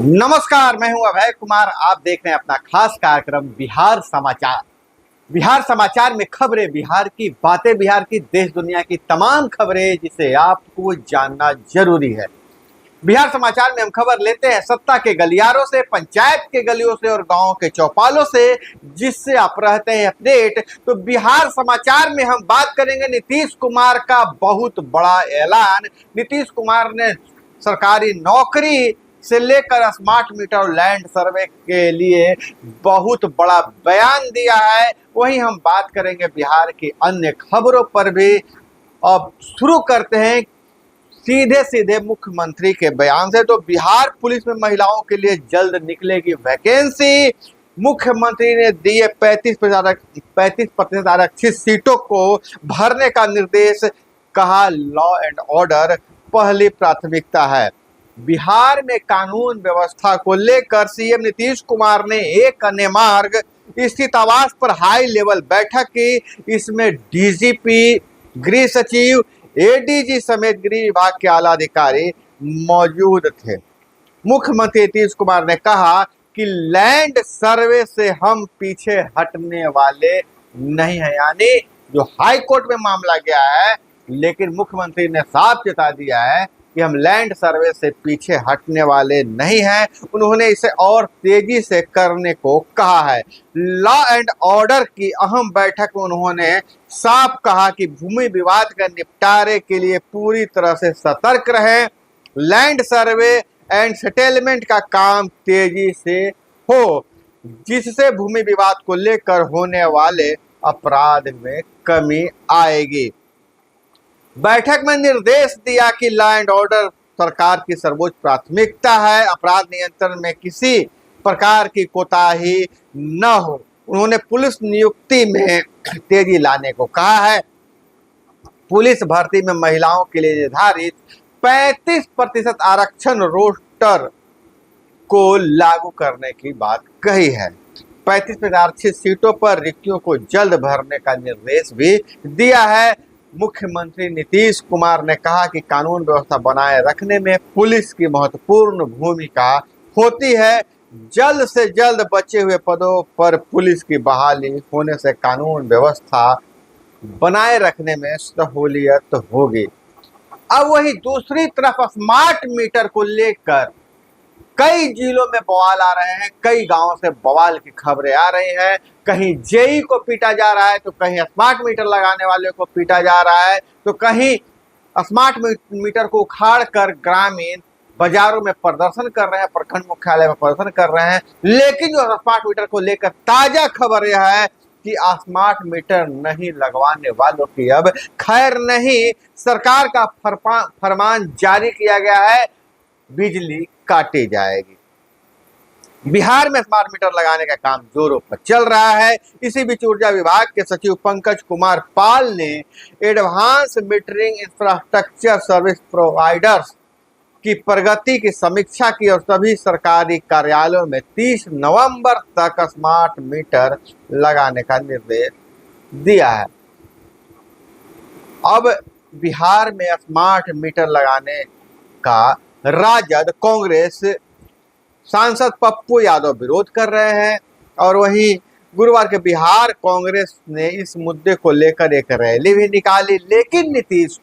नमस्कार, मैं हूं अभय कुमार। आप देख रहे हैं अपना खास कार्यक्रम बिहार समाचार। बिहार समाचार में खबरें बिहार की, बातें बिहार की, देश दुनिया की तमाम खबरें जिसे आपको जानना जरूरी है। बिहार समाचार में हम खबर लेते हैं सत्ता के गलियारों से, पंचायत के गलियों से और गांव के चौपालों से, जिससे आप रहते हैं अपडेट। तो बिहार समाचार में हम बात करेंगे नीतीश कुमार का बहुत बड़ा ऐलान। नीतीश कुमार ने सरकारी नौकरी से लेकर स्मार्ट मीटर और लैंड सर्वे के लिए बहुत बड़ा बयान दिया है। वहीं हम बात करेंगे बिहार की अन्य खबरों पर भी। अब शुरू करते हैं सीधे सीधे मुख्यमंत्री के बयान से। तो बिहार पुलिस में महिलाओं के लिए जल्द निकलेगी वैकेंसी। मुख्यमंत्री ने दिए 35% आरक्षित सीटों को भरने का निर्देश। कहा लॉ एंड ऑर्डर पहली प्राथमिकता है। बिहार में कानून व्यवस्था को लेकर सीएम नीतीश कुमार ने एक अन्य मार्ग स्थित आवास पर हाई लेवल बैठक की। इसमें डीजीपी, गृह सचिव, एडीजी समेत गृह विभाग के आला अधिकारी मौजूद थे। मुख्यमंत्री नीतीश कुमार ने कहा कि लैंड सर्वे से हम पीछे हटने वाले नहीं हैं। यानी जो हाई कोर्ट में मामला गया है, लेकिन मुख्यमंत्री ने साफ चेता दिया है कि हम लैंड सर्वे से पीछे हटने वाले नहीं हैं। उन्होंने इसे और तेजी से करने को कहा है। लॉ एंड ऑर्डर की अहम बैठक में उन्होंने साफ कहा कि भूमि विवाद का निपटारे के लिए पूरी तरह से सतर्क रहें। लैंड सर्वे एंड सेटलमेंट का काम तेजी से हो, जिससे भूमि विवाद को लेकर होने वाले अपराध में कमी आएगी। बैठक में निर्देश दिया कि लॉ एंड ऑर्डर सरकार की सर्वोच्च प्राथमिकता है। अपराध नियंत्रण में किसी प्रकार की कोताही न हो। उन्होंने पुलिस नियुक्ति में तेजी लाने को कहा है। पुलिस भर्ती में महिलाओं के लिए निर्धारित 35% आरक्षण रोस्टर को लागू करने की बात कही है। 35% आरक्षित सीटों पर रिक्तियों को जल्द भरने का निर्देश भी दिया है। मुख्यमंत्री नीतीश कुमार ने कहा कि कानून व्यवस्था बनाए रखने में पुलिस की महत्वपूर्ण भूमिका होती है। जल्द से जल्द बचे हुए पदों पर पुलिस की बहाली होने से कानून व्यवस्था बनाए रखने में सहूलियत होगी। अब वही दूसरी तरफ स्मार्ट मीटर को लेकर कई जिलों में बवाल आ रहे हैं। कई गांवों से बवाल की खबरें आ रही हैं। कहीं जेई को पीटा जा रहा है, तो कहीं स्मार्ट मीटर लगाने वाले को पीटा जा रहा है, तो कहीं स्मार्ट मीटर को उखाड़ कर ग्रामीण बाजारों में प्रदर्शन कर रहे हैं, प्रखंड मुख्यालय में प्रदर्शन कर रहे हैं। लेकिन जो स्मार्ट मीटर को लेकर ताजा खबर यह है कि स्मार्ट मीटर नहीं लगवाने वालों की अब खैर नहीं। सरकार का फरमान जारी किया गया है, बिजली काटी जाएगी। बिहार में स्मार्ट मीटर लगाने का काम जोरों पर चल रहा है। इसी बीच ऊर्जा विभाग के सचिव पंकज कुमार पाल ने advance metering infrastructure service providers की प्रगति की समीक्षा की और सभी सरकारी कार्यालयों में 30 नवंबर तक स्मार्ट मीटर लगाने का निर्देश दिया है। अब बिहार में स्मार्ट मीटर लगाने का राजद, कांग्रेस सांसद पप्पू यादव विरोध कर रहे हैं। और वहीं गुरुवार के बिहार कांग्रेस ने इस मुद्दे को लेकर एक रैली भी निकाली। लेकिन नीतीश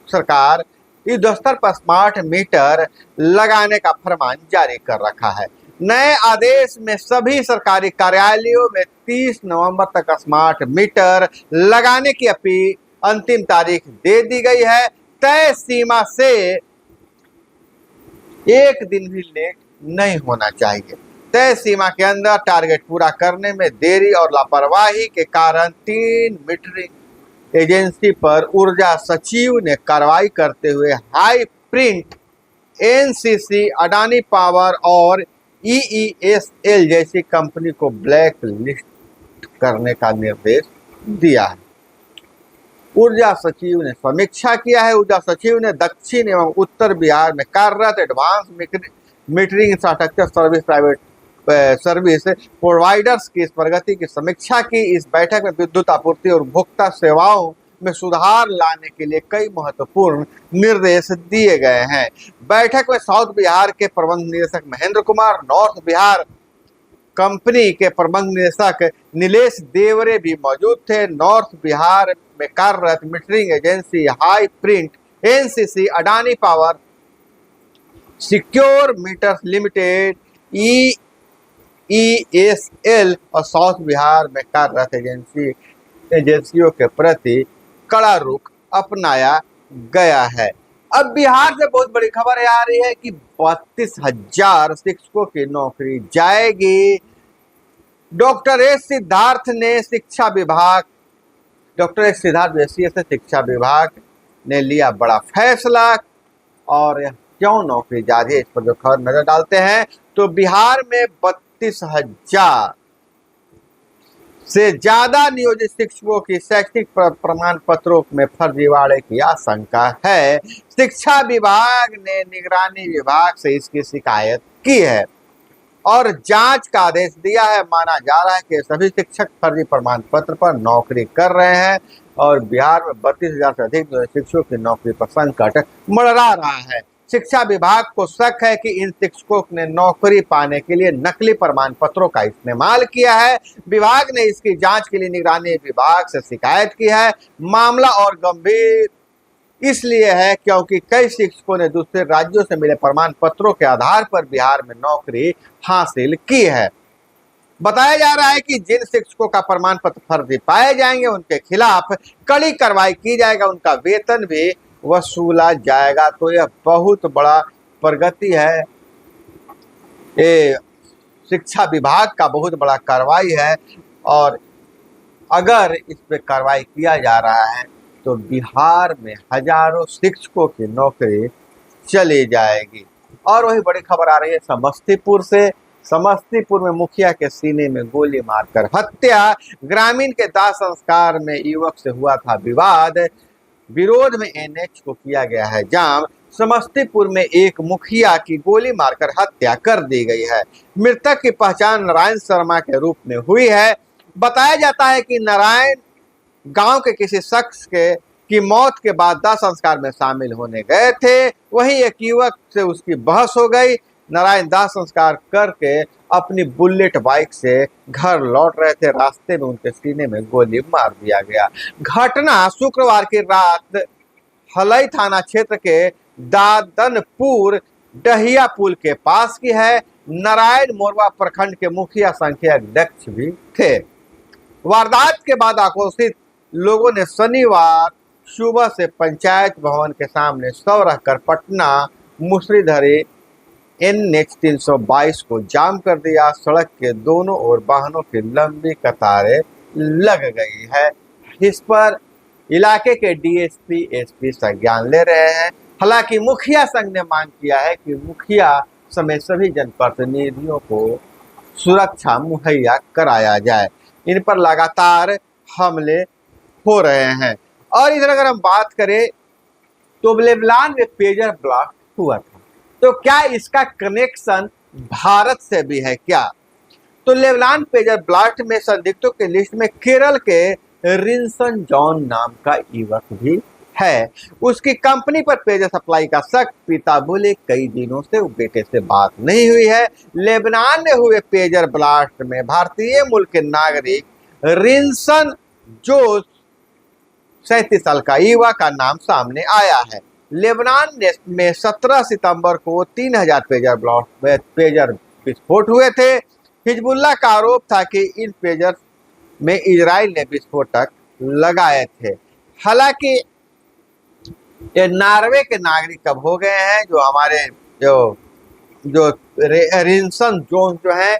सरकार युद्ध स्तर पर स्मार्ट मीटर लगाने का फरमान जारी कर रखा है। नए आदेश में सभी सरकारी कार्यालयों में 30 नवंबर तक स्मार्ट मीटर लगाने की अंतिम तारीख दे दी गई है। तय सीमा से एक दिन भी लेट नहीं होना चाहिए। तय सीमा के अंदर टारगेट पूरा करने में देरी और लापरवाही के कारण 3 मीटरिंग एजेंसी पर ऊर्जा सचिव ने कार्रवाई करते हुए high print, NCC, Adani power और ईईएसएल जैसी कंपनी को ब्लैक लिस्ट करने का निर्देश दिया है। ऊर्जा सचिव ने समीक्षा किया है। ऊर्जा सचिव ने दक्षिण एवं उत्तर बिहार में कार्यरत advance metering infrastructure service providers की इस प्रगति की समीक्षा की। इस बैठक में विद्युत आपूर्ति और उपभोक्ता सेवाओं में सुधार लाने के लिए कई महत्वपूर्ण निर्देश दिए गए हैं। बैठक में साउथ बिहार के प्रबंध निदेशक महेंद्र कुमार, नॉर्थ बिहार कंपनी के प्रबंध निदेशक नीलेश देवरे भी मौजूद थे। नॉर्थ बिहार में कार्यरत metering agency high print NCC, Adani power, secure meters limited, EESL और साउथ बिहार में कार्यरत एजेंसियों के प्रति कड़ा रुख अपनाया गया है। अब बिहार से बहुत बड़ी खबर आ रही है कि 32,000 शिक्षकों की नौकरी जाएगी। डॉक्टर एस सिद्धार्थ जोशी से शिक्षा विभाग ने लिया बड़ा फैसला। और क्यों नौकरी जा रही है, इस पर जो खबर नजर डालते हैं तो बिहार में 32,000 से ज्यादा नियोजित शिक्षकों की शैक्षिक प्रमाण पत्रों में फर्जीवाड़े की आशंका है। शिक्षा विभाग ने निगरानी विभाग से इसकी शिकायत की है और जांच का आदेश दिया है। माना जा रहा है कि सभी शिक्षक फर्जी प्रमाण पत्र पर नौकरी कर रहे हैं और बिहार में 32,000 से अधिक शिक्षकों की नौकरी पर संकट मंडरा रहा है। शिक्षा विभाग को शक है कि इन शिक्षकों ने नौकरी पाने के लिए नकली प्रमाण पत्रों का इस्तेमाल किया है। विभाग ने इसकी जांच के लिए निगरानी विभाग से शिकायत की है। मामला और गंभीर इसलिए है क्योंकि कई शिक्षकों ने दूसरे राज्यों से मिले प्रमाण पत्रों के आधार पर बिहार में नौकरी हासिल की है। बताया जा रहा है कि जिन शिक्षकों का प्रमाण पत्र फर्जी पाए जाएंगे उनके खिलाफ कड़ी कार्रवाई की जाएगा, उनका वेतन भी वसूला जाएगा। तो यह बहुत बड़ा प्रगति है, ये शिक्षा विभाग का बहुत बड़ा कार्रवाई है और अगर इस पे कार्रवाई किया जा रहा है तो बिहार में हजारों शिक्षकों की नौकरी चली जाएगी। और वही बड़ी खबर आ रही है समस्तीपुर से। समस्तीपुर में मुखिया के सीने में गोली मारकर हत्या। ग्रामीण के दाह संस्कार में युवक से हुआ था विवाद। विरोध में एनएच को किया गया है जाम। समस्तीपुर में एक मुखिया की गोली मारकर हत्या कर दी गई है। मृतक की पहचान नारायण शर्मा के रूप में हुई है। बताया जाता है कि नारायण गांव के किसी शख्स की मौत के बाद दाह संस्कार में शामिल होने गए थे। वहीं एक युवक से उसकी बहस हो गई। नारायण दाह संस्कार करके अपनी बुलेट बाइक से घर लौट रहे थे, रास्ते में उनके सीने में गोली मार दिया गया। घटना शुक्रवार की रात हलई थाना क्षेत्र के दादनपुर डहिया पुल के पास की है। नारायण मोरवा प्रखंड के मुखिया संख्या अध्यक्ष भी थे। वारदात के बाद आक्रोशित लोगों ने शनिवार सुबह से पंचायत भवन के सामने सौ रखकर पटना मुसरीधरी NH 322 को जाम कर दिया। सड़क के दोनों ओर वाहनों की लंबी कतारें लग गई है। इस पर इलाके के DSP SP संज्ञान ले रहे हैं। हालांकि मुखिया संघ ने मांग किया है कि मुखिया समेत सभी जनप्रतिनिधियों को सुरक्षा मुहैया कराया जाए। इन पर लगातार हमले हो रहे हैं। और इधर अगर हम बात करें तो लेबनान में पेजर ब्लास्ट हुआ था, तो क्या इसका कनेक्शन भारत से भी है क्या? तो लेबनान पेजर ब्लास्ट में संदिग्धों की लिस्ट में केरल के रिंसन जॉन नाम का युवक भी है। उसकी कंपनी पर पेजर सप्लाई का शक। पिता बोले कई दिनों से बेटे से बात नहीं हुई है। लेबनान में हुए पेजर ब्लास्ट में भारतीय मूल के नागरिक रिंसन जो 37 साल का युवा का नाम सामने आया है। लेबनान में 17 सितंबर को 3,000 पेजर विस्फोट हुए थे। हिजबुल्लाह का आरोप था कि इन पेजर में इजराइल ने विस्फोटक लगाए थे। हालांकि ये नॉर्वे के नागरिक अब हो गए हैं। जो हमारे जो रिंसन जोन जो है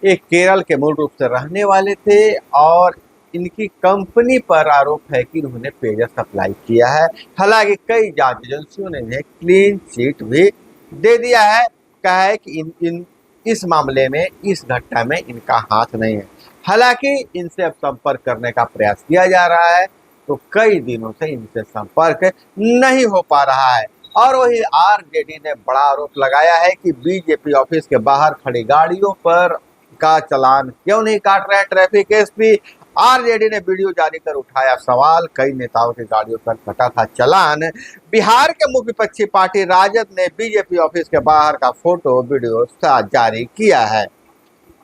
ये केरल के मूल रूप से रहने वाले थे और इनकी कंपनी पर आरोप है कि इन्होंने पेजर सप्लाई किया है। हालांकि कई जांच एजेंसियों ने इन्हें क्लीन चिट भी दे दिया है। कहा है कि इस मामले में, इस घटना में इनका हाथ नहीं है। हालांकि इनसे अब संपर्क करने का प्रयास किया जा रहा है, तो कई दिनों से इनसे संपर्क नहीं हो पा रहा है। और वही आरजेडी ने बड़ा आरोप लगाया है कि बीजेपी ऑफिस के बाहर खड़ी गाड़ियों पर का चालान क्यों नहीं काट रहे हैं ट्रैफिक एसपी। आरजेडी ने वीडियो जारी कर उठाया सवाल, कई नेताओं की गाड़ियों पर कटा था चालान। बिहार के मुख्य विपक्षी पार्टी राजद ने बीजेपी ऑफिस के बाहर का फोटो वीडियो जारी किया है।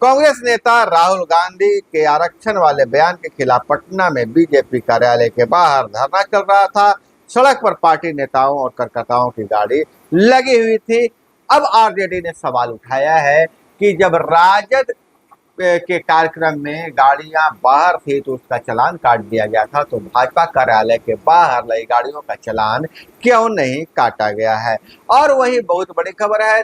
कांग्रेस नेता राहुल गांधी के आरक्षण वाले बयान के खिलाफ पटना में बीजेपी कार्यालय के बाहर धरना चल रहा था। सड़क पर पार्टी नेताओं और कार्यकर्ताओं की गाड़ी लगी हुई थी। अब आरजेडी ने सवाल उठाया है कि जब राजद के कार्यक्रम में गाड़ियां बाहर थी तो उसका चालान काट दिया गया था, तो भाजपा कार्यालय के बाहर लगी गाड़ियों का चालान क्यों नहीं काटा गया है। और वही बहुत बड़ी खबर है,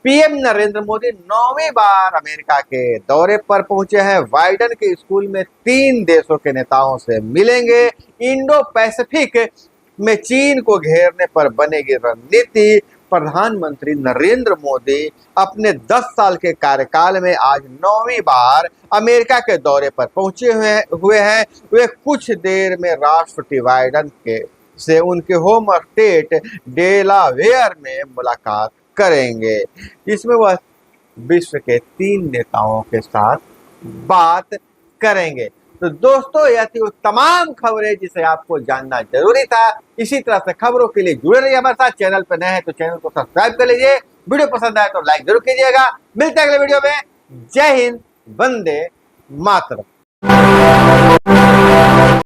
पीएम नरेंद्र मोदी 9वीं बार अमेरिका के दौरे पर पहुंचे हैं। बाइडेन के स्कूल में 3 देशों के नेताओं से मिलेंगे। इंडो पैसिफिक में चीन को घेरने पर बनेगी रणनीति। प्रधानमंत्री नरेंद्र मोदी अपने 10 साल के कार्यकाल में आज 9वीं बार अमेरिका के दौरे पर पहुंचे हुए हैं। वे कुछ देर में राष्ट्रपति बाइडेन के से उनके होम स्टेट डेलावेयर में मुलाकात करेंगे, जिसमें वह विश्व के 3 नेताओं के साथ बात करेंगे। तो दोस्तों, यह थी वो तमाम खबरें जिसे आपको जानना जरूरी था। इसी तरह से खबरों के लिए जुड़े रहिए हमारे साथ। चैनल पर नए हैं तो चैनल को सब्सक्राइब कर लीजिए। वीडियो पसंद आए तो लाइक जरूर कीजिएगा। मिलते हैं अगले वीडियो में। जय हिंद, वंदे मातरम।